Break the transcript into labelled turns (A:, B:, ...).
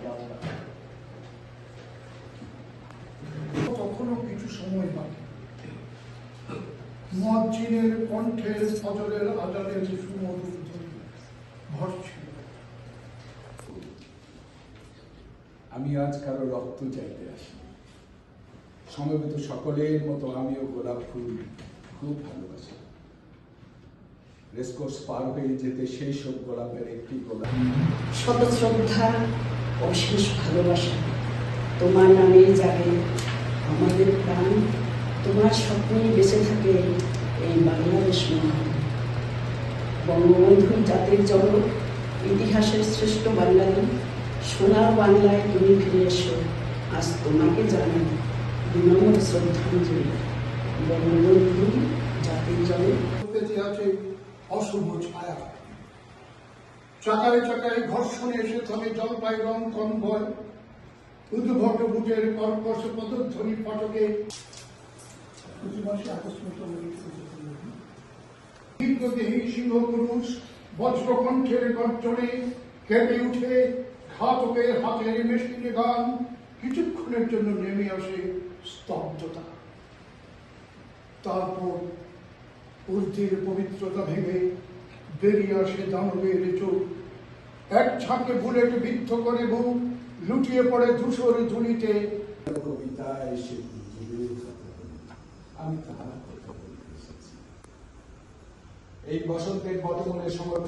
A: তাকে আমরা
B: কখনো কিছু সময় বাকি মুয়াজ্জিনের কণ্ঠের ফজরের আজানের সুমধুর ধ্বনি ভরছিল।
C: আমি আজ কারো রক্ত চাইতে আসি, সমবেত সকলের মতো আমিও গোলাপ ফুল খুব ভালোবাসি। রেসকোর্স পার হয়ে যেতে সেই সব গোলাপের একটি গোলাপ।
D: শত শ্রদ্ধা, অশেষ ভালোবাসা তোমার নামেই যাবে আমাদের প্রাণ। তোমার স্বপ্নেই বেঁচে থাকে এই বাংলাদেশ মহান। বঙ্গবন্ধু জাতির জনক, ইতিহাসের শ্রেষ্ঠ বাঙালি, সোনার বাংলায় তুমি ফিরে এসো। আজ তোমাকে জানাই বিনম্র শ্রদ্ধাঞ্জলি। বঙ্গবন্ধু জাতির জনক।
B: বেঁচে আছে অশুভ ছায়া, চাকায় চাকায় ঘর্ষণে এসে থমে জলপাই রং কনভয়। উদ্ভট বুটের কর্কশ পদধ্বনি ফটকে দীর্ঘদেহী সিংহ পুরুষ বজ্রকণ্ঠের গর্জনে কেঁপে উঠে ঘাতকের হাতের মেশিনে গান। কিছুক্ষণের জন্য নেমে আসে স্তব্ধতা, তারপর ঊর্ধ্বের পবিত্রতা ভেঙে বেরিয়ে আসে দানবের চোখ। এক ঝাঁকে বুলেট বিদ্ধ করে বুক, লুটিয়ে পড়ে ধূসর ধুলিতে।
C: কবিতা এসে আমি তাহার কথা বলতে এসেছি। এই বসন্তের বর্তমানে সময়